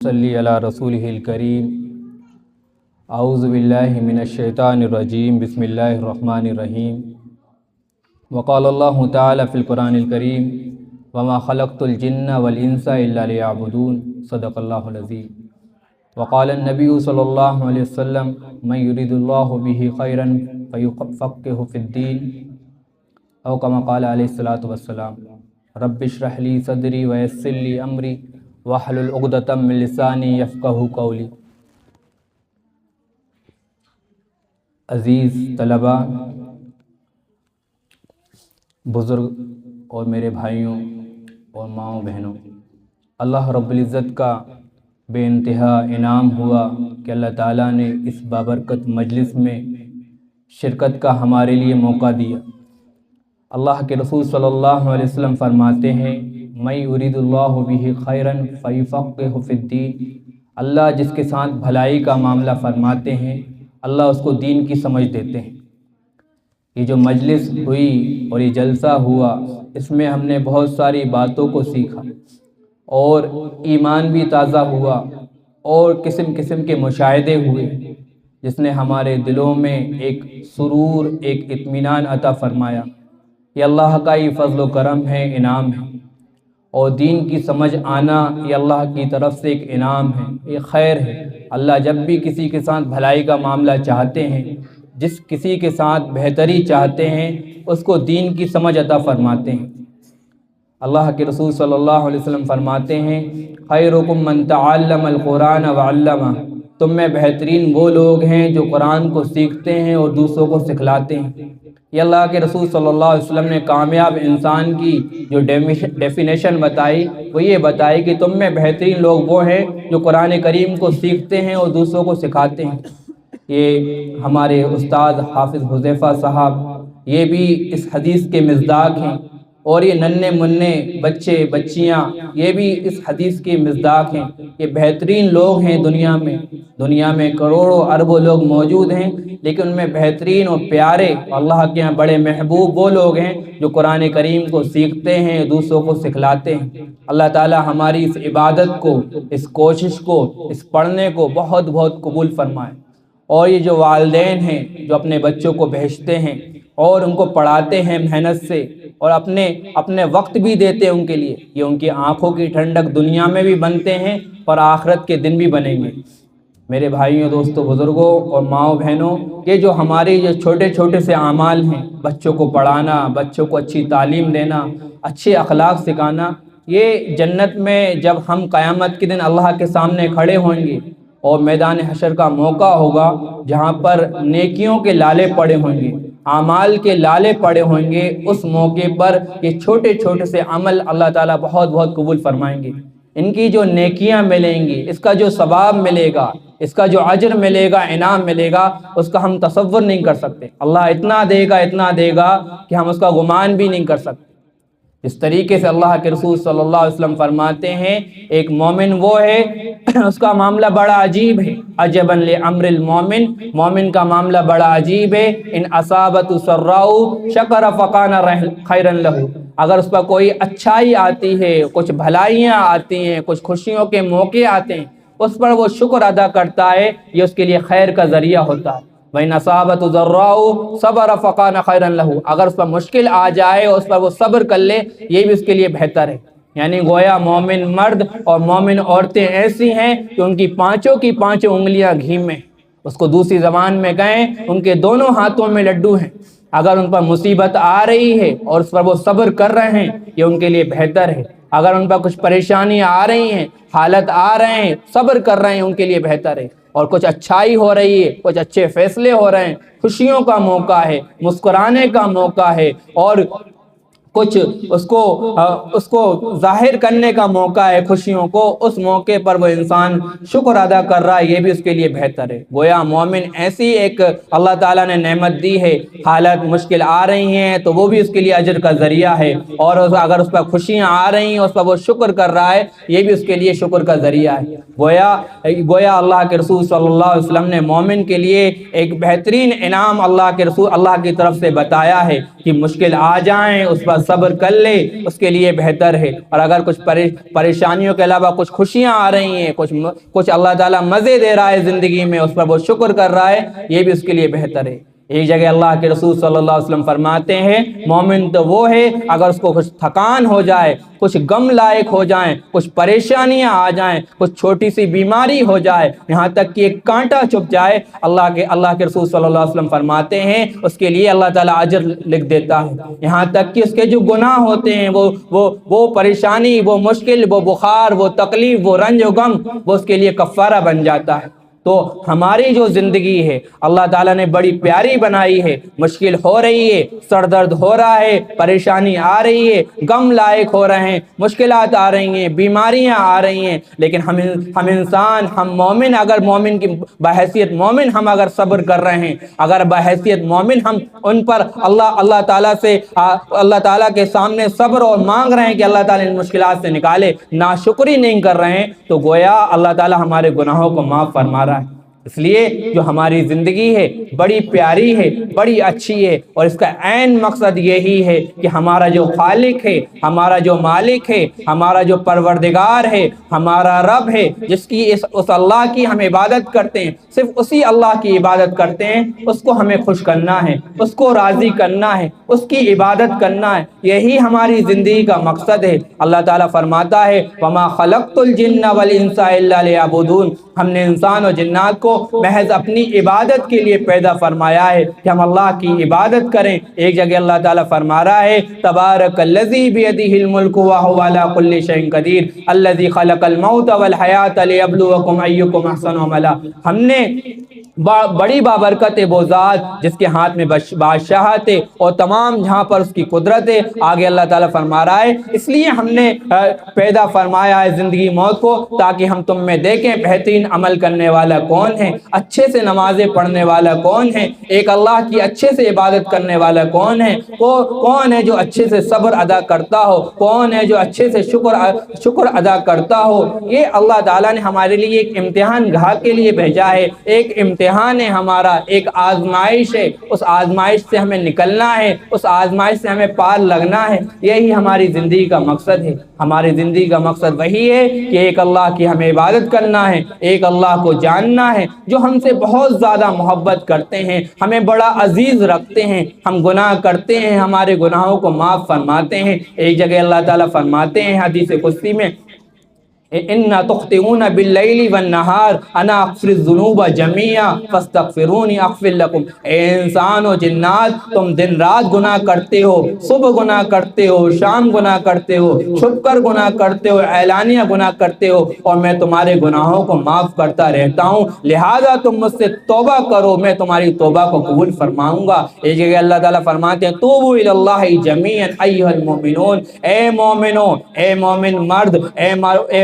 صلی علی رسولہ الکریم اعوذ باللہ من الشیطان الرجیم بسم اللہ الرحمن الرحیم وقال اللہ تعالی فی القرآن الکریم وما خلقت الجن والانس الا لیعبدون صدق اللہ العظیم وقال النبی صلی اللہ علیہ وسلم من یرید اللہ بہ خیرا فیفقہہ فی الدین او کما قال علیہ الصلاۃ والسلام رب اشرح لی صدری ویسر لی امری واحلل عقدۃ من لسانی یفقہوا قولی۔ عزیز طلباء، بزرگ اور میرے بھائیوں اور ماؤں بہنوں، اللہ رب العزت کا بے انتہا انعام ہوا کہ اللہ تعالیٰ نے اس بابرکت مجلس میں شرکت کا ہمارے لیے موقع دیا۔ اللہ کے رسول صلی اللہ علیہ وسلم فرماتے ہیں من یرید اللہ بہ خیرا فیفقہہ فی الدین، اللہ جس کے ساتھ بھلائی کا معاملہ فرماتے ہیں اللہ اس کو دین کی سمجھ دیتے ہیں۔ یہ جو مجلس ہوئی اور یہ جلسہ ہوا، اس میں ہم نے بہت ساری باتوں کو سیکھا اور ایمان بھی تازہ ہوا اور قسم قسم کے مشاہدے ہوئے، جس نے ہمارے دلوں میں ایک سرور، ایک اطمینان عطا فرمایا۔ یہ اللہ کا ہی فضل و کرم ہے، انعام ہے، اور دین کی سمجھ آنا یہ اللہ کی طرف سے ایک انعام ہے، یہ خیر ہے۔ اللہ جب بھی کسی کے ساتھ بھلائی کا معاملہ چاہتے ہیں، جس کسی کے ساتھ بہتری چاہتے ہیں، اس کو دین کی سمجھ عطا فرماتے ہیں۔ اللہ کے رسول صلی اللہ علیہ وسلم فرماتے ہیں خیرکم من تعلم القرآن وعلمہ، تم میں بہترین وہ لوگ ہیں جو قرآن کو سیکھتے ہیں اور دوسروں کو سکھلاتے ہیں۔ یہ اللہ کے رسول صلی اللہ علیہ وسلم نے کامیاب انسان کی جو ڈیفینیشن بتائی وہ یہ بتائی کہ تم میں بہترین لوگ وہ ہیں جو قرآن کریم کو سیکھتے ہیں اور دوسروں کو سکھاتے ہیں۔ یہ ہمارے استاد حافظ حذیفہ صاحب یہ بھی اس حدیث کے مصداق ہیں، اور یہ ننھے منھے بچے بچیاں یہ بھی اس حدیث کے مصداق ہیں۔ یہ بہترین لوگ ہیں دنیا میں کروڑوں اربوں لوگ موجود ہیں، لیکن ان میں بہترین اور پیارے اللہ کے یہاں بڑے محبوب وہ لوگ ہیں جو قرآن کریم کو سیکھتے ہیں، دوسروں کو سکھلاتے ہیں۔ اللہ تعالی ہماری اس عبادت کو، اس کوشش کو، اس پڑھنے کو بہت بہت قبول فرمائے۔ اور یہ جو والدین ہیں جو اپنے بچوں کو بھیجتے ہیں اور ان کو پڑھاتے ہیں محنت سے اور اپنے وقت بھی دیتے ہیں ان کے لیے، یہ ان کی آنکھوں کی ٹھنڈک دنیا میں بھی بنتے ہیں اور آخرت کے دن بھی بنیں گے۔ میرے بھائیوں، دوستوں، بزرگوں اور ماؤں بہنوں، یہ جو ہمارے یہ چھوٹے چھوٹے سے اعمال ہیں، بچوں کو پڑھانا، بچوں کو اچھی تعلیم دینا، اچھے اخلاق سکھانا، یہ جنت میں جب ہم قیامت کے دن اللہ کے سامنے کھڑے ہوئیں گے اور میدان حشر کا موقع ہوگا جہاں پر نیکیوں کے لالے پڑے ہوں گے، اعمال کے لالے پڑے ہوئیں گے، اس موقع پر یہ چھوٹے چھوٹے سے عمل اللہ تعالیٰ بہت بہت قبول فرمائیں گے۔ ان کی جو نیکیاں ملیں گی، اس کا جو ثواب ملے گا، اس کا جو اجر ملے گا، انعام ملے گا، اس کا ہم تصور نہیں کر سکتے۔ اللہ اتنا دے گا کہ ہم اس کا گمان بھی نہیں کر سکتے۔ اس طریقے سے اللہ کے رسول صلی اللہ علیہ وسلم فرماتے ہیں ایک مومن وہ ہے اس کا معاملہ بڑا عجیب ہے، عجبا لامر المومن، مومن کا معاملہ بڑا عجیب ہے، ان اصابت سراء شکر فکان خیرا لہ، اگر اس پر کوئی اچھائی آتی ہے، کچھ بھلائیاں آتی ہیں، کچھ خوشیوں کے موقع آتے ہیں، اس پر وہ شکر ادا کرتا ہے، یہ اس کے لیے خیر کا ذریعہ ہوتا ہے۔ وَإِنْ أَصَابَتْهُ ضَرَّاءُ صَبَرَ فَكَانَ خَيْرًا لَهُ، اگر اس پر مشکل آ جائے اور اس پر وہ صبر کر لے، یہ بھی اس کے لیے بہتر ہے۔ یعنی گویا مومن مرد اور مومن عورتیں ایسی ہیں کہ ان کی پانچوں انگلیاں گھی میں، اس کو دوسری زبان میں کہیں ان کے دونوں ہاتھوں میں لڈو ہیں۔ اگر ان پر مصیبت آ رہی ہے اور اس پر وہ صبر کر رہے ہیں، یہ ان کے لیے بہتر ہے۔ اگر ان پر کچھ پریشانیاں آ رہی ہیں، حالت آ رہے ہیں، صبر کر رہے ہیں، ان کے لیے بہتر ہے۔ اور کچھ اچھائی ہو رہی ہے، کچھ اچھے فیصلے ہو رہے ہیں، خوشیوں کا موقع ہے، مسکرانے کا موقع ہے، اور کچھ اس کو ظاہر کرنے کا موقع ہے خوشیوں کو، اس موقع پر وہ انسان شکر ادا کر رہا ہے، یہ بھی اس کے لیے بہتر ہے۔ گویا مومن ایسی ایک اللہ تعالیٰ نے نعمت دی ہے، حالات مشکل آ رہی ہیں تو وہ بھی اس کے لیے اجر کا ذریعہ ہے، اور اگر اس پر خوشیاں آ رہی ہیں اس پر وہ شکر کر رہا ہے، یہ بھی اس کے لیے شکر کا ذریعہ ہے۔ گویا اللہ کے رسول صلی اللہ علیہ وسلم نے مومن کے لیے ایک بہترین انعام اللہ کی طرف سے بتایا ہے کہ مشکل آ جائیں اس پر صبر کر لے اس کے لیے بہتر ہے۔ اور اگر کچھ پریشانیوں کے علاوہ کچھ خوشیاں آ رہی ہیں، کچھ اللہ تعالیٰ مزے دے رہا ہے زندگی میں، اس پر وہ شکر کر رہا ہے، یہ بھی اس کے لیے بہتر ہے۔ ایک جگہ اللہ کے رسول صلی اللہ علیہ وسلم فرماتے ہیں مومن تو وہ ہے اگر اس کو کچھ تھکان ہو جائے، کچھ غم لائق ہو جائیں، کچھ پریشانیاں آ جائیں، کچھ چھوٹی سی بیماری ہو جائے، یہاں تک کہ ایک کانٹا چبھ جائے، اللہ کے رسول صلی اللہ علیہ وسلم فرماتے ہیں اس کے لیے اللہ تعالیٰ اجر لکھ دیتا ہے۔ یہاں تک کہ اس کے جو گناہ ہوتے ہیں، وہ پریشانی، وہ مشکل، وہ بخار، وہ تکلیف، وہ رنج و غم، وہ اس کے لیے کفارہ بن جاتا ہے۔ تو ہماری جو زندگی ہے اللہ تعالیٰ نے بڑی پیاری بنائی ہے، مشکل ہو رہی ہے، سر درد ہو رہا ہے، پریشانی آ رہی ہے، غم لائق ہو رہے ہیں، مشکلات آ رہی ہیں، بیماریاں آ رہی ہیں، لیکن ہم انسان، ہم مومن، اگر مومن کی بحیثیت مومن ہم اگر صبر کر رہے ہیں، اگر بحیثیت مومن ہم ان پر اللہ تعالیٰ کے سامنے صبر اور مانگ رہے ہیں کہ اللہ تعالیٰ ان مشکلات سے نکالے، ناشکری نہیں کر رہے ہیں، تو گویا اللہ تعالیٰ ہمارے گناہوں کو معاف فرما رہا ہے۔ اس لیے جو ہماری زندگی ہے بڑی پیاری ہے، بڑی اچھی ہے، اور اس کا عین مقصد یہی ہے کہ ہمارا جو خالق ہے، ہمارا جو مالک ہے، ہمارا جو پروردگار ہے، ہمارا رب ہے، جس کی اس اللہ کی ہم عبادت کرتے ہیں، صرف اسی اللہ کی عبادت کرتے ہیں، اس کو ہمیں خوش کرنا ہے، اس کو راضی کرنا ہے، اس کی عبادت کرنا ہے، یہی ہماری زندگی کا مقصد ہے۔ اللہ تعالیٰ فرماتا ہے وَمَا خَلَقْتُ الْجِنَّ وَالْإِنسَ إِلَّا لِيَعْبُدُونِ، ہم نے انسان اور جنات کو محض اپنی عبادت کے لیے پیدا فرمایا ہے کہ ہم اللہ کی عبادت کریں۔ ایک جگہ اللہ تعالیٰ فرما رہا ہے تبارک الذی بیدہ الملک وہو علی کل شیء قدیر الذی خلق الموت والحیاۃ لیبلوکم ایکم احسن عملا، ہم نے بڑی بابرکت وہ ذات جس کے ہاتھ میں بادشاہت ہے اور تمام جہاں پر اس کی قدرت ہے، آگے اللہ تعالیٰ فرما رہا ہے اس لیے ہم نے پیدا فرمایا ہے زندگی موت کو تاکہ ہم تم میں دیکھیں بہترین عمل کرنے والا کون ہے، اچھے سے نمازیں پڑھنے والا کون ہے، ایک اللہ کی اچھے سے عبادت کرنے والا کون ہے، کون ہے جو اچھے سے صبر ادا کرتا ہو، کون ہے جو اچھے سے شکر ادا کرتا ہو۔ یہ اللہ تعالیٰ نے ہمارے لیے ایک امتحان گاہ کے لیے بھیجا ہے، ایک امتحان ہے ہمارا، ایک آزمائش ہے، اس آزمائش سے ہمیں نکلنا ہے، اس آزمائش سے ہمیں پار لگنا ہے، یہی ہماری زندگی کا مقصد ہے۔ ہماری زندگی کا مقصد وہی ہے کہ ایک اللہ کی ہمیں عبادت کرنا ہے، ایک اللہ کو جاننا ہے جو ہم سے بہت زیادہ محبت کرتے ہیں، ہمیں بڑا عزیز رکھتے ہیں، ہم گناہ کرتے ہیں ہمارے گناہوں کو معاف فرماتے ہیں۔ ایک جگہ اللہ تعالیٰ فرماتے ہیں حدیث قدسی میں اِنَّ تُخْطِئُونَ بِاللَّيْلِ وَالنَّهَارِ أَنَا أَغْفِرُ الذُّنُوبَ جَمِيعًا فَاسْتَغْفِرُونِي أَغْفِرْ لَكُمْ، اے انسان و جنات تم دن رات گناہ کرتے ہو، صبح گناہ کرتے ہو، شام گناہ کرتے ہو، چھپ کر گناہ کرتے ہو، اعلانیہ گناہ کرتے ہو، اور میں تمہارے گناہوں کو معاف کرتا رہتا ہوں، لہذا تم مجھ سے توبہ کرو، میں تمہاری توبہ کو قبول فرماؤں گا۔ ایک جگہ اللہ تعالیٰ فرماتے ہیں توبوا الی اللہ جمیعا ایھا المؤمنون، اے مومنو، اے مومن مرد، اے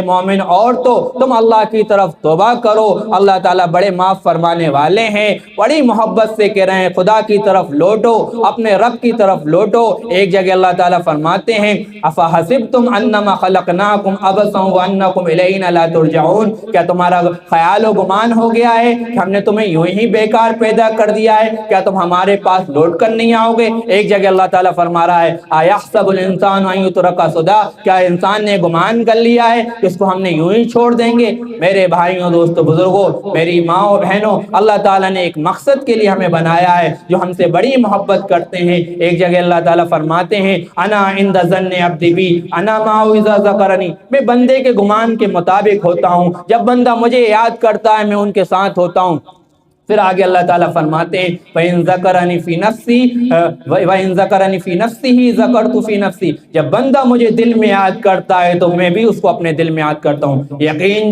مومن عورتوں، تم اللہ کی طرف توبہ کرو، اللہ تعالیٰ بڑے معاف فرمانے والے ہیں، بڑی محبت سے کہہ رہے ہیں خدا کی طرف لوٹو، اپنے رب کی طرف لوٹو۔ ایک جگہ اللہ تعالیٰ فرماتے ہیں افحسبتم انما خلقناکم عبثا وانکم الینا لا ترجعون، کیا تمہارا خیال و گمان ہو گیا ہے کہ ہم نے تمہیں یوں ہی بیکار پیدا کر دیا ہے، کیا تم ہمارے پاس لوٹ کر نہیں آؤ گے؟ ایک جگہ اللہ تعالیٰ فرما رہا ہے ایحسب الانسان ان یترک سدی، کیا انسان نے گمان کر لیا ہے کہ اس کو ہم نے یوں ہی چھوڑ دیں گے؟ میرے بھائیوں، دوستو، بزرگوں، میری ماں و بہنوں، اللہ تعالیٰ نے ایک مقصد کے لیے ہمیں بنایا ہے جو ہم سے بڑی محبت کرتے ہیں۔ ایک جگہ اللہ تعالیٰ فرماتے ہیں انا عند ظن عبدی بی انا معه اذا ذکرنی، میں بندے کے گمان کے مطابق ہوتا ہوں، جب بندہ مجھے یاد کرتا ہے میں ان کے ساتھ ہوتا ہوں۔ پھر آگے اللہ تعالیٰ فرماتے ہیں وَإِن ذَكَرَنِ فِي نَفْسِهِ وَإِن ذَكَرَنِ فِي نَفْسِهِ ذَكَرْتُ فِي نَفْسِي، جب بندہ مجھے دل میں یاد کرتا ہے تو میں بھی اس کو اپنے دل میں یاد کرتا ہوں۔ یقین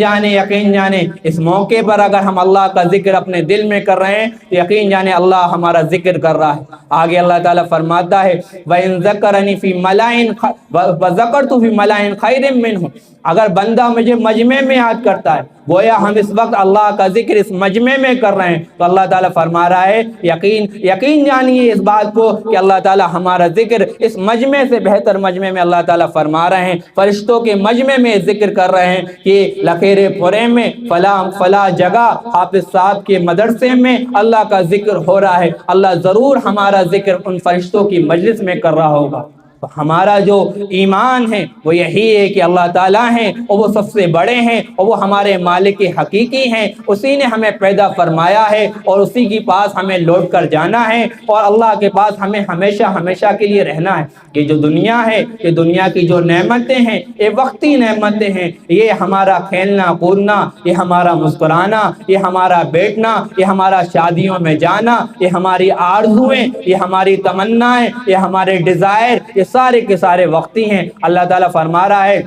جانے اس موقع پر اگر ہم اللہ کا ذکر اپنے دل میں کر رہے ہیں تو یقین جانے اللہ ہمارا ذکر کر رہا ہے۔ آگے اللہ تعالیٰ فرماتا ہے وَإِن ذَكَرَنِ فِي مَلَئٍ وَذَكَرْتُ فِي مَلَئٍ خَيْرٍ مِّنْهُ، اگر بندہ مجھے مجمع میں یاد کرتا ہے، گویا ہم اس وقت اللہ کا ذکر اس مجمع میں کر رہے ہیں، تو اللہ تعالیٰ فرما رہا ہے یقین جانیے اس بات کو کہ اللہ تعالیٰ ہمارا ذکر اس مجمع سے بہتر مجمع میں اللہ تعالیٰ فرما رہے ہیں، فرشتوں کے مجمع میں ذکر کر رہے ہیں کہ لکھیرے پورے میں فلاں جگہ حافظ صاحب کے مدرسے میں اللہ کا ذکر ہو رہا ہے، اللہ ضرور ہمارا ذکر ان فرشتوں کی مجلس میں کر رہا ہوگا۔ تو ہمارا جو ایمان ہے وہ یہی ہے کہ اللہ تعالیٰ ہیں اور وہ سب سے بڑے ہیں اور وہ ہمارے مالک حقیقی ہیں، اسی نے ہمیں پیدا فرمایا ہے اور اسی کے پاس ہمیں لوٹ کر جانا ہے اور اللہ کے پاس ہمیں ہمیشہ ہمیشہ کے لیے رہنا ہے۔ یہ جو دنیا ہے، یہ دنیا کی جو نعمتیں ہیں یہ وقتی نعمتیں ہیں، یہ ہمارا کھیلنا کودنا، یہ ہمارا مسکرانا، یہ ہمارا بیٹھنا، یہ ہمارا شادیوں میں جانا، یہ ہماری آرزویں، یہ ہماری تمنائیں، یہ ہمارے ڈیزائر، یہ سارے کے سارے وقتی ہیں۔ اللہ تعالیٰ فرما رہا ہے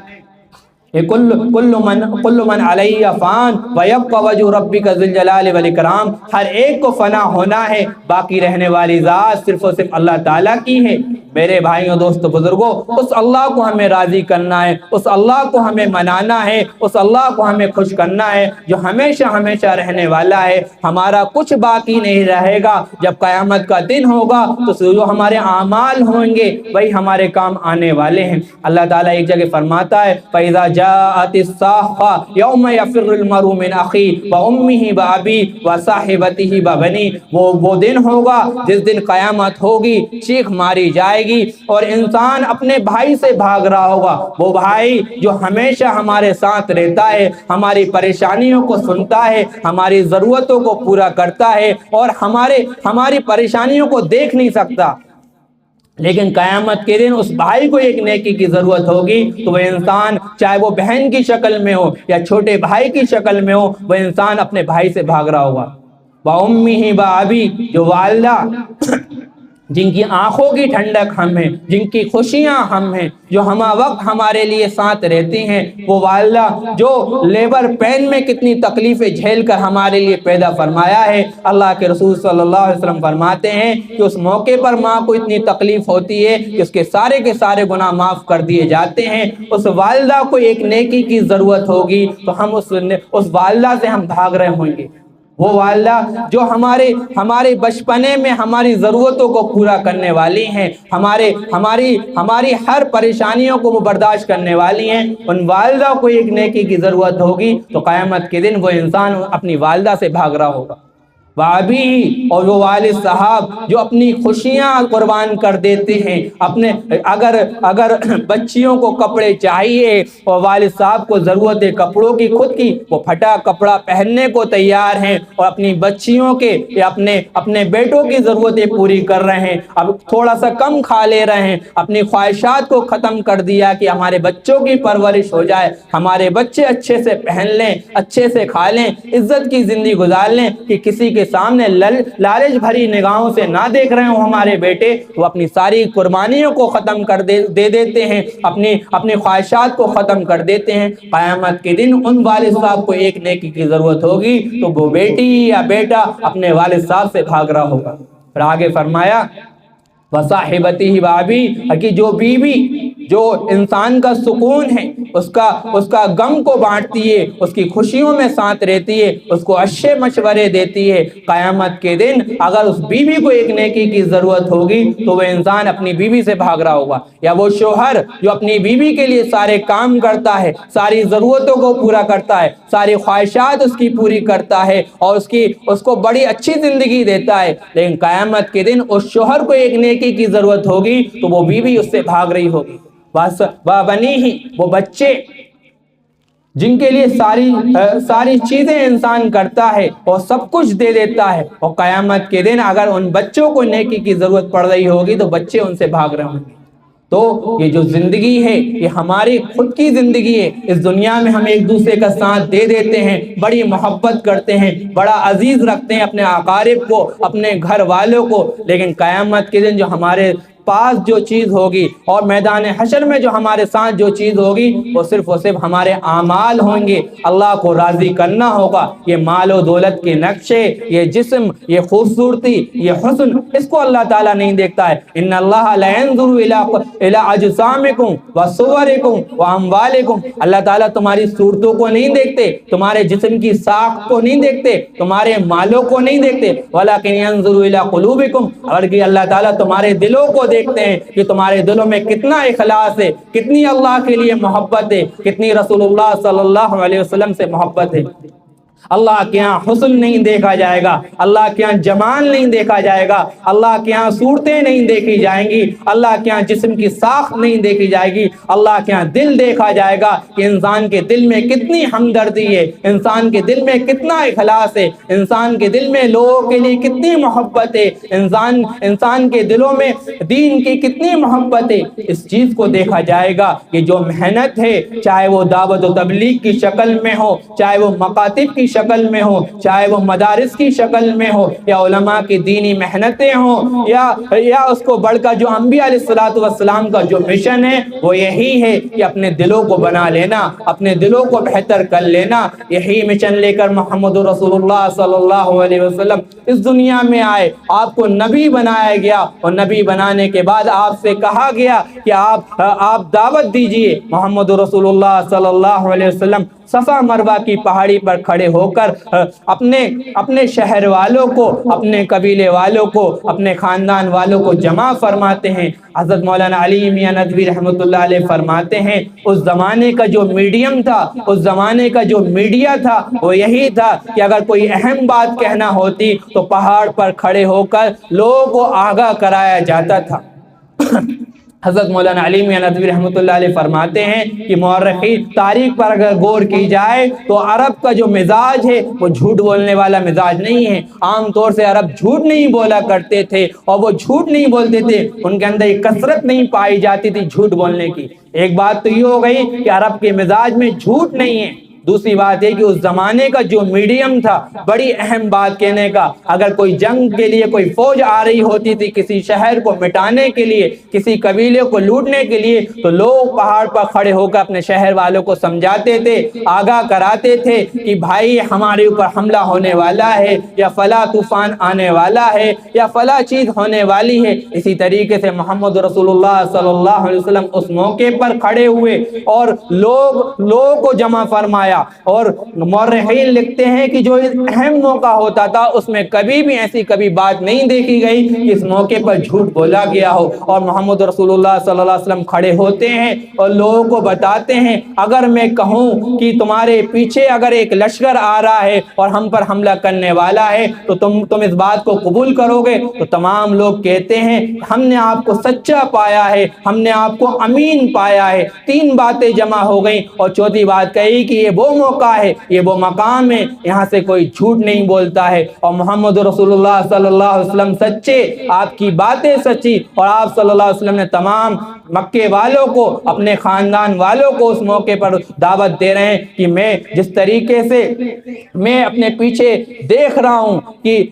کہ کل من علیہ فان ویبقى وجہ ربک ذی الجلال والاکرام، ہر ایک کو فنا ہونا ہے، باقی رہنے والی ذات صرف اور صرف اللہ تعالیٰ کی ہے۔ میرے بھائیوں دوستو بزرگوں، اس اللہ کو ہمیں راضی کرنا ہے، اس اللہ کو ہمیں منانا ہے، اس اللہ کو ہمیں خوش کرنا ہے جو ہمیشہ ہمیشہ رہنے والا ہے۔ ہمارا کچھ باقی نہیں رہے گا، جب قیامت کا دن ہوگا تو جو ہمارے اعمال ہوں گے وہی ہمارے کام آنے والے ہیں۔ اللہ تعالیٰ ایک جگہ فرماتا ہے فَإِذَا جَاءَتِ الصَّاخَّةُ يَوْمَ يَفِرُّ الْمَرْءُ مِنْ أَخِيهِ وَأُمِّهِ وَأَبِيهِ وَصَاحِبَتِهِ وَبَنِيهِ، وہ دن ہوگا جس دن قیامت ہوگی، چیخ ماری جائے گی اور انسان اپنے بھائی سے بھاگ رہا ہوگا، وہ بھائی جو ہمیشہ ہمارے ساتھ رہتا ہے، ہماری پریشانیوں کو سنتا ہے، ہماری ضرورتوں کو پورا کرتا ہے اور ہماری پریشانیوں کو دیکھ نہیں سکتا، لیکن قیامت کے دن اس بھائی کو ایک نیکی کی ضرورت ہوگی تو وہ انسان چاہے وہ بہن کی شکل میں ہو یا چھوٹے بھائی کی شکل میں ہو، وہ انسان اپنے بھائی سے بھاگ رہا ہوگا۔ وَأُمِّهِ وَأَبِيهِ، جو والدہ جن کی آنکھوں کی ٹھنڈک ہم ہیں، جن کی خوشیاں ہم ہیں، جو ہمہ وقت ہمارے لیے ساتھ رہتی ہیں، وہ والدہ جو لیبر پین میں کتنی تکلیفیں جھیل کر ہمارے لیے پیدا فرمایا ہے۔ اللہ کے رسول صلی اللہ علیہ وسلم فرماتے ہیں کہ اس موقع پر ماں کو اتنی تکلیف ہوتی ہے کہ اس کے سارے گناہ معاف کر دیے جاتے ہیں۔ اس والدہ کو ایک نیکی کی ضرورت ہوگی تو ہم اس والدہ سے ہم بھاگ رہے ہوں گے، وہ والدہ جو ہمارے بچپنے میں ہماری ضرورتوں کو پورا کرنے والی ہیں، ہماری ہر پریشانیوں کو وہ برداشت کرنے والی ہیں، ان والدہ کو ایک نیکی کی ضرورت ہوگی تو قیامت کے دن وہ انسان اپنی والدہ سے بھاگ رہا ہوگا۔ وابی، اور وہ والد صاحب جو اپنی خوشیاں قربان کر دیتے ہیں، اگر بچیوں کو کپڑے چاہیے اور والد صاحب کو ضرورت ہے کپڑوں کی، خود کی وہ پھٹا کپڑا پہننے کو تیار ہیں اور اپنی بچیوں کے یا اپنے بیٹوں کی ضرورتیں پوری کر رہے ہیں، اب تھوڑا سا کم کھا لے رہے ہیں، اپنی خواہشات کو ختم کر دیا کہ ہمارے بچوں کی پرورش ہو جائے، ہمارے بچے اچھے سے پہن لیں، اچھے سے کھا لیں، عزت کی زندگی گزار لیں، کہ کسی کے سامنے لالچ بھری نگاہوں سے نہ دیکھ رہے ہوں ہمارے بیٹے، وہ اپنی ساری قربانیوں کو ختم کر دے دیتے ہیں، اپنی خواہشات کو ختم کر دیتے ہیں۔ قیامت کے دن ان والد صاحب کو ایک نیکی کی ضرورت ہوگی تو وہ بیٹی یا بیٹا اپنے والد صاحب سے بھاگ رہا ہوگا۔ پھر آگے فرمایا وصاحبتہ وابی، کہ جو بیوی جو انسان کا سکون ہے، اس کا غم کو بانٹتی ہے، اس کی خوشیوں میں ساتھ رہتی ہے، اس کو اچھے مشورے دیتی ہے، قیامت کے دن اگر اس بیوی کو ایک نیکی کی ضرورت ہوگی تو وہ انسان اپنی بیوی سے بھاگ رہا ہوگا۔ یا وہ شوہر جو اپنی بیوی کے لیے سارے کام کرتا ہے، ساری ضرورتوں کو پورا کرتا ہے، ساری خواہشات اس کی پوری کرتا ہے اور اس کو بڑی اچھی زندگی دیتا ہے، لیکن قیامت کے دن اس شوہر کو ایک نیکی کی ضرورت ہوگی تو وہ بیوی اس سے بھاگ رہی ہوگی۔ وَبَنِيهِ، وہ بچے جن کے لیے ساری چیزیں انسان کرتا ہے اور سب کچھ دے دیتا ہے، اور قیامت کے دن اگر ان بچوں کو نیکی کی ضرورت پڑ رہی ہوگی تو بچے ان سے بھاگ رہے ہوں گے۔ تو یہ جو زندگی ہے یہ ہماری خود کی زندگی ہے، اس دنیا میں ہم ایک دوسرے کا ساتھ دے دیتے ہیں، بڑی محبت کرتے ہیں، بڑا عزیز رکھتے ہیں اپنے اقارب کو، اپنے گھر والوں کو، لیکن قیامت کے دن جو ہمارے پاس جو چیز ہوگی اور میدان حشر میں جو ہمارے ساتھ جو چیز ہوگی وہ صرف ہمارے اعمال ہوں گے۔ اللہ کو راضی کرنا ہوگا۔ یہ مال و دولت کے نقشے، یہ جسم، یہ خوبصورتی، یہ حسن، اس کو اللہ تعالیٰ نہیں دیکھتا ہے۔ ان اللہ لا ينظر الى اجسامکم وصورکم واموالکم، اللہ تعالیٰ تمہاری صورتوں کو نہیں دیکھتے، تمہارے جسم کی ساخت کو نہیں دیکھتے، تمہارے مالوں کو نہیں دیکھتے، ولکن ينظر الى قلوبکم، بلکہ اللہ تعالیٰ تمہارے دلوں کو دیکھتے ہیں کہ تمہارے دلوں میں کتنا اخلاص ہے، کتنی اللہ کے لیے محبت ہے، کتنی رسول اللہ صلی اللہ علیہ وسلم سے محبت ہے۔ اللہ کے یہاں حسن نہیں دیکھا جائے گا، اللہ کے یہاں جمال نہیں دیکھا جائے گا، اللہ کے یہاں صورتیں نہیں دیکھی جائیں گی، اللہ کے یہاں جسم کی ساخت نہیں دیکھی جائے گی، اللہ کے یہاں دل دیکھا جائے گا کہ انسان کے دل میں کتنی ہمدردی ہے، انسان کے دل میں کتنا اخلاص ہے، انسان کے دل میں لوگوں کے لیے کتنی محبت ہے، انسان کے دلوں میں دین کی کتنی محبت ہے۔ اس چیز کو دیکھا جائے گا کہ جو محنت ہے، چاہے وہ دعوت و تبلیغ کی شکل میں ہو، چاہے وہ مکاتب کی شکل میں ہو، چاہے وہ مدارس کی شکل میں ہو، یا علماء کی دینی محنتیں ہوں، یا اس کو بڑھ کر جو انبیاء علیہ السلام کا جو مشن ہے وہ یہی ہے کہ اپنے دلوں کو بنا لینا، اپنے دلوں کو بہتر کر لینا۔ یہی مشن لے کر محمد رسول اللہ صلی اللہ علیہ وسلم اس دنیا میں آئے، آپ کو نبی بنایا گیا، اور نبی بنانے کے بعد آپ سے کہا گیا کہ آپ دعوت دیجئے۔ محمد رسول اللہ صلی اللہ علیہ وسلم صفا مروہ کی پہاڑی پر کھڑے ہو کر اپنے شہر والوں کو، اپنے قبیلے والوں کو، اپنے خاندان والوں کو جمع فرماتے ہیں۔ حضرت مولانا علی میاں ندوی رحمۃ اللہ علیہ فرماتے ہیں اس زمانے کا جو میڈیم تھا، اس زمانے کا جو میڈیا تھا وہ یہی تھا کہ اگر کوئی اہم بات کہنا ہوتی تو پہاڑ پر کھڑے ہو کر لوگوں کو آگاہ کرایا جاتا تھا۔ حضرت مولانا علی میاں ندوی رحمۃ اللہ علیہ فرماتے ہیں کہ مورخین تاریخ پر اگر غور کی جائے تو عرب کا جو مزاج ہے وہ جھوٹ بولنے والا مزاج نہیں ہے۔ عام طور سے عرب جھوٹ نہیں بولا کرتے تھے، اور وہ جھوٹ نہیں بولتے تھے، ان کے اندر ایک کثرت نہیں پائی جاتی تھی جھوٹ بولنے کی۔ ایک بات تو یہ ہو گئی کہ عرب کے مزاج میں جھوٹ نہیں ہے، دوسری بات ہے کہ اس زمانے کا جو میڈیم تھا بڑی اہم بات کہنے کا، اگر کوئی جنگ کے لیے کوئی فوج آ رہی ہوتی تھی کسی شہر کو مٹانے کے لیے، کسی قبیلے کو لوٹنے کے لیے، تو لوگ پہاڑ پر کھڑے ہو کر اپنے شہر والوں کو سمجھاتے تھے، آگاہ کراتے تھے کہ بھائی ہمارے اوپر حملہ ہونے والا ہے، یا فلاں طوفان آنے والا ہے، یا فلاں چیز ہونے والی ہے۔ اسی طریقے سے محمد رسول اللہ صلی اللہ علیہ وسلم اس موقع پر کھڑے ہوئے اور لوگوں کو جمع فرمایا۔ اور مورخین لکھتے ہیں کہ جو اہم موقع ہوتا تھا اس میں کبھی بھی ایسی کبھی بات نہیں دیکھی گئی کہ اس موقع پر جھوٹ بولا گیا ہو، اور محمد رسول اللہ صلی اللہ علیہ وسلم کھڑے ہوتے ہیں اور لوگوں کو بتاتے ہیں اگر میں کہوں کہ تمہارے پیچھے اگر ایک لشکر آ رہا ہے اور ہم پر حملہ کرنے والا ہے تو تم اس بات کو قبول کرو گے؟ تو تمام لوگ کہتے ہیں ہم نے آپ کو سچا پایا ہے، ہم نے آپ کو امین پایا ہے۔ تین باتیں جمع ہو گئیں، اور چوتھی بات کہی کہ یہ وہ موقع ہے، یہ وہ مقام ہے، یہاں سے کوئی جھوٹ نہیں بولتا ہے، اور محمد رسول اللہ صلی اللہ علیہ وسلم سچے، آپ کی باتیں سچی، اور آپ صلی اللہ علیہ وسلم نے تمام مکے والوں کو، اپنے خاندان والوں کو اس موقع پر دعوت دے رہے ہیں کہ میں جس طریقے سے میں اپنے پیچھے دیکھ رہا ہوں کہ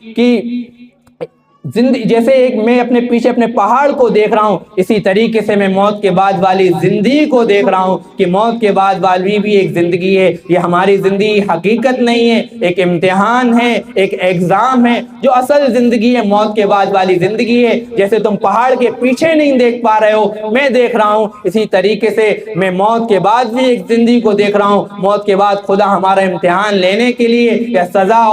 جیسے ایک میں اپنے پیچھے اپنے پہاڑ کو دیکھ رہا ہوں، اسی طریقے سے میں موت کے بعد والی زندگی کو دیکھ رہا ہوں کہ موت کے بعد والی بھی ایک زندگی ہے۔ یہ ہماری زندگی حقیقت نہیں ہے، ایک امتحان ہے، ایک ایگزام ہے۔ جو اصل زندگی ہے موت کے بعد والی زندگی ہے۔ جیسے تم پہاڑ کے پیچھے نہیں دیکھ پا رہے ہو، میں دیکھ رہا ہوں، اسی طریقے سے میں موت کے بعد بھی ایک زندگی کو دیکھ رہا ہوں۔ موت کے بعد خدا ہمارا امتحان لینے کے لیے یا سزا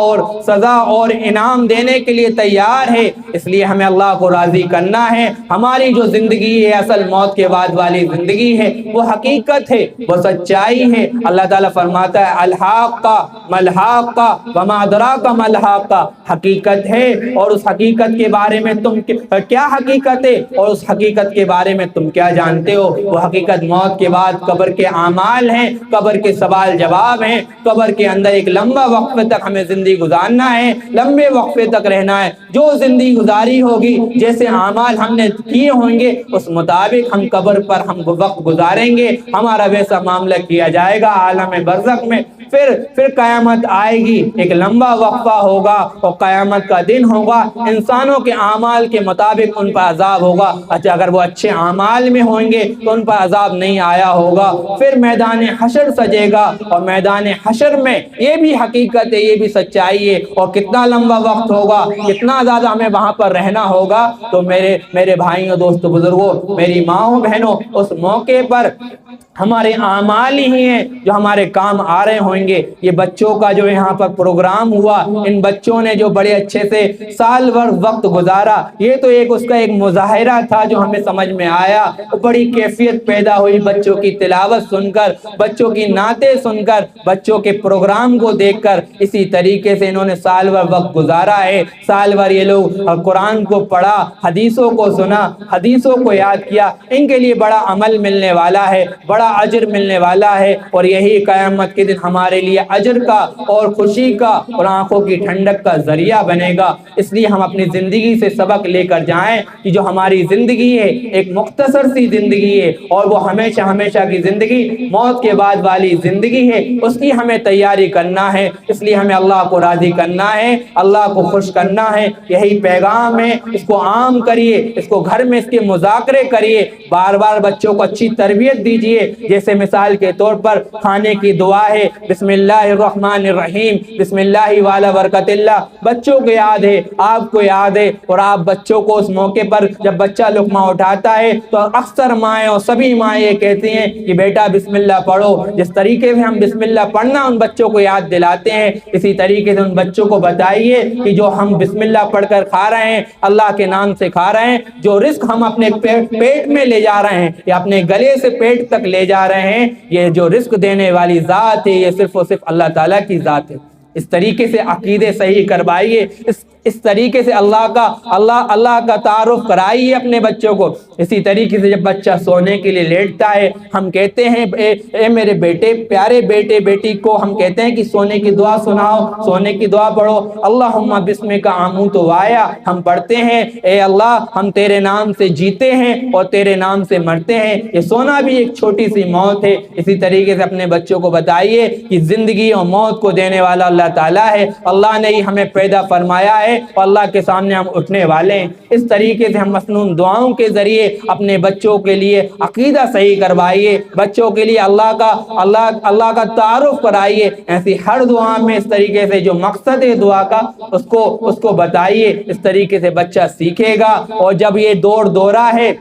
اور انعام دینے کے لیے تیار ہے، اس لیے ہمیں اللہ کو راضی کرنا ہے۔ ہماری جو زندگی ہے اصل موت کے بعد والی زندگی ہے، وہ حقیقت ہے، وہ سچائی ہے۔ اللہ تعالیٰ فرماتا ہے الحاقہ ملحاقہ وما ادراک ما الحاقہ، حقیقت ہے اور اس حقیقت کے بارے میں تم کیا حقیقت ہے اور اس حقیقت کے بارے میں تم کیا جانتے ہو؟ وہ حقیقت موت کے بعد قبر کے اعمال ہیں، قبر کے سوال جواب ہیں، قبر کے اندر ایک لمبا وقفے تک ہمیں زندگی گزارنا ہے، لمبے وقفے تک رہنا ہے۔ جو زندگی گزاری ہوگی، جیسے اعمال ہم نے کیے ہوں گے اس مطابق ہم قبر پر ہم وقت گزاریں گے، ہمارا ویسا معاملہ کیا جائے گا عالم برزخ میں۔ پھر قیامت آئے گی، ایک لمبا وقفہ ہوگا اور قیامت کا دن ہوگا، انسانوں کے اعمال کے مطابق ان پر عذاب ہوگا۔ اچھا اگر وہ اچھے اعمال میں ہوں گے تو ان پر عذاب نہیں آیا ہوگا۔ پھر میدان حشر سجے گا، اور میدان حشر میں یہ بھی حقیقت ہے، یہ بھی سچائی ہے، اور کتنا لمبا وقت ہوگا، کتنا زیادہ ہمیں وہاں پر رہنا ہوگا۔ تو میرے بھائیوں، دوستوں، بزرگوں، میری ماؤں، بہنوں، اس موقع پر ہمارے اعمال ہی ہیں جو ہمارے کام آ رہے ہوں گے۔ یہ بچوں کا جو یہاں پر پروگرام ہوا، ان بچوں نے جو بڑے اچھے سے سال بھر وقت گزارا، یہ تو اس کا ایک مظاہرہ تھا جو ہمیں سمجھ میں آیا۔ بڑی کیفیت پیدا ہوئی بچوں کی تلاوت سن کر، بچوں کی نعتیں سن کر، بچوں کے پروگرام کو دیکھ کر۔ اسی طریقے سے انہوں نے سال بھر وقت گزارا ہے، سال بھر یہ لوگ قرآن کو پڑھا، حدیثوں کو سنا، حدیثوں کو یاد کیا۔ ان کے لیے بڑا عمل ملنے والا ہے، بڑا اجر ملنے والا ہے، اور یہی قیامت کے دن ہمارے لیے اجر کا اور خوشی کا اور آنکھوں کی ٹھنڈک کا ذریعہ بنے گا۔ اس لیے ہم اپنی زندگی سے سبق لے کر جائیں کہ جو ہماری زندگی ہے ایک مختصر سی زندگی ہے، اور وہ ہمیشہ ہمیشہ کی زندگی، موت کے بعد والی زندگی ہے، اس کی ہمیں تیاری کرنا ہے۔ اس لیے ہمیں اللہ کو راضی کرنا ہے، اللہ کو خوش کرنا ہے۔ یہی پیغام ہے، اس کو عام کریے، اس کو گھر میں اس کے مذاکرے کریے، بار بار بچوں کو اچھی تربیت دیجیے۔ جیسے مثال کے طور پر کھانے کی دعا ہے بسم اللہ الرحمن الرحیم، بسم اللہ والا برکت اللہ، بچوں کو یاد ہے، آپ کو یاد ہے، اور آپ بچوں کو اس موقع پر جب بچہ لقمہ اٹھاتا ہے تو اکثر مائیں اور سبھی مائیں یہ کہتی ہیں کہ بیٹا بسم اللہ پڑھو۔ جس طریقے سے ہم بسم اللہ پڑھنا ان بچوں کو یاد دلاتے ہیں، اسی طریقے سے ان بچوں کو بتائیے کہ جو ہم بسم اللہ پڑھ کر کھا رہے ہیں، اللہ کے نام سے کھا رہے ہیں، جو رزق ہم اپنے پیٹ میں لے جا رہے ہیں یا اپنے گلے سے پیٹ تک لے جا رہے ہیں، یہ جو رزق دینے والی ذات ہے یہ صرف اور صرف اللہ تعالیٰ کی ذات ہے۔ اس طریقے سے عقیدے صحیح کروائیے، اس طریقے سے اللہ کا تعارف کرائیے اپنے بچوں کو۔ اسی طریقے سے جب بچہ سونے کے لیے لیٹتا ہے، ہم کہتے ہیں اے میرے بیٹے، پیارے بیٹے بیٹی کو ہم کہتے ہیں کہ سونے کی دعا سناؤ، سونے کی دعا پڑھو۔ اللہم بسمک آموت و احیا، ہم پڑھتے ہیں اے اللہ ہم تیرے نام سے جیتے ہیں اور تیرے نام سے مرتے ہیں۔ یہ سونا بھی ایک چھوٹی سی موت ہے۔ اسی طریقے سے اپنے بچوں کو بتائیے کہ زندگی اور موت کو دینے والا اللہ تعالیٰ ہے، اللہ نے ہی ہمیں پیدا فرمایا ہے اور اللہ کے سامنے ہم اٹھنے والے ہیں۔ اس طریقے سے ہم مسنون دعاؤں کے ذریعے اپنے بچوں کے لیے عقیدہ صحیح کروائیے، بچوں کے لیے اللہ کا تعارف کرائیے۔ ایسی ہر دعا میں اس طریقے سے جو مقصد ہے دعا کا اس کو بتائیے، اس طریقے سے بچہ سیکھے گا۔ اور جب یہ دور دورہ ہے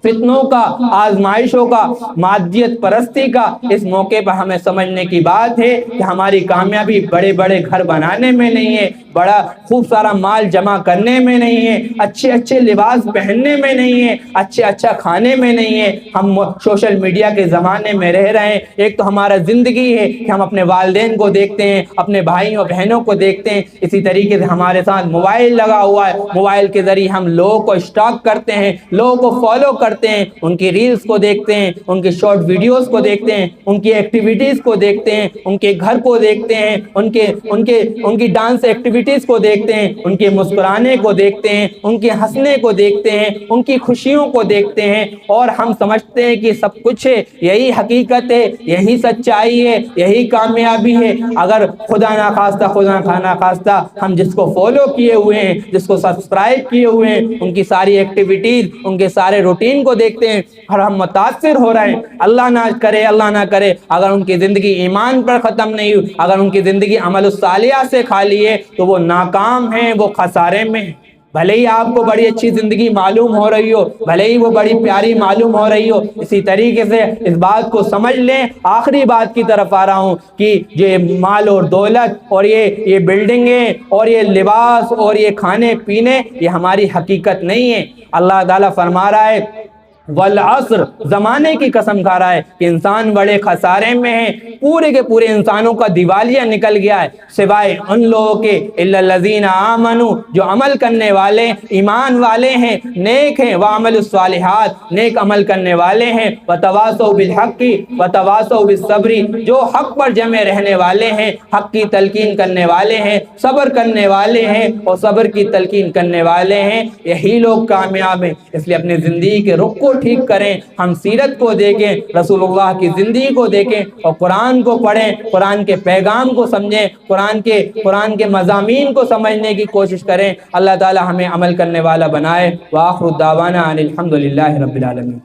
فتنوں کا، آزمائشوں کا، مادیت پرستی کا، اس موقع پر ہمیں سمجھنے کی بات ہے کہ ہماری کامیابی بڑے بڑے گھر بنانے میں نہیں ہے، بڑا خوب سارا مال جمع کرنے میں نہیں ہے، اچھے اچھے لباس پہننے میں نہیں ہے، اچھا کھانے میں نہیں ہے۔ ہم سوشل میڈیا کے زمانے میں رہ رہے ہیں۔ ایک تو ہمارا زندگی ہے کہ ہم اپنے والدین کو دیکھتے ہیں، اپنے بھائیوں بہنوں کو دیکھتے ہیں، اسی طریقے سے ہمارے ساتھ موبائل لگا ہوا ہے، موبائل کے ذریعے ہم لوگوں کو اسٹاک کرتے ہیں، لوگوں کو فالو کرتے ہیں، ان کی ریلز کو دیکھتے ہیں، ان کی شارٹ ویڈیوز کو دیکھتے ہیں، ان کی ایکٹیویٹیز کو دیکھتے ہیں، ان کے گھر کو دیکھتے ہیں، ان کی ڈانس ایکٹیویٹیز کو دیکھتے ہیں، ان کے مسکرانے کو دیکھتے ہیں، ان کے ہنسنے کو دیکھتے ہیں، ان کی خوشیوں کو دیکھتے ہیں، اور ہم سمجھتے ہیں کہ سب کچھ ہے، یہی حقیقت ہے، یہی سچائی ہے، یہی کامیابی ہے۔ اگر خدا نخواستہ ہم جس کو فالو کیے ہوئے ہیں، جس کو سبسکرائب کیے ہوئے ہیں، ان کی ساری ایکٹیویٹیز، ان کے سارے روٹین کو دیکھتے ہیں اور ہم متاثر ہو رہے ہیں، اللہ نہ کرے اگر ان کی زندگی ایمان پر ختم نہیں ہوئی، اگر ان کی زندگی عمل الصالحہ سے خالی ہے، تو وہ ناکام ہیں، وہ خسارے میں ہیں۔ بھلے ہی آپ کو بڑی اچھی زندگی معلوم ہو رہی ہو، بھلے ہی وہ بڑی پیاری معلوم ہو رہی ہو، اسی طریقے سے اس بات کو سمجھ لیں۔ آخری بات کی طرف آ رہا ہوں کہ یہ مال اور دولت اور یہ بلڈنگیں اور یہ لباس اور یہ کھانے پینے، یہ ہماری حقیقت نہیں ہے۔ اللہ تعالیٰ فرما رہا ہے والعصر، زمانے کی قسم کھا رہا ہے کہ انسان بڑے خسارے میں ہیں، پورے کے پورے انسانوں کا دیوالیہ نکل گیا ہے، سوائے ان لوگوں کے الا الذین آمنوا، جو عمل کرنے والے، ایمان والے ہیں، نیک ہیں، وعملوا الصالحات، نیک عمل کرنے والے ہیں، وتواصوا بالحق وتواصوا بالصبر، جو حق پر جمے رہنے والے ہیں، حق کی تلقین کرنے والے ہیں، صبر کرنے والے ہیں اور صبر کی تلقین کرنے والے ہیں، یہی لوگ کامیاب ہیں۔ اس لیے اپنی زندگی کے رخ کو ٹھیک کریں، ہم سیرت کو دیکھیں، رسول اللہ کی زندگی کو دیکھیں اور قرآن کو پڑھیں، قرآن کے پیغام کو سمجھیں، قرآن کے مضامین کو سمجھنے کی کوشش کریں۔ اللہ تعالی ہمیں عمل کرنے والا بنائے۔ وآخر دعوانا ان الحمد للہ رب العالمین۔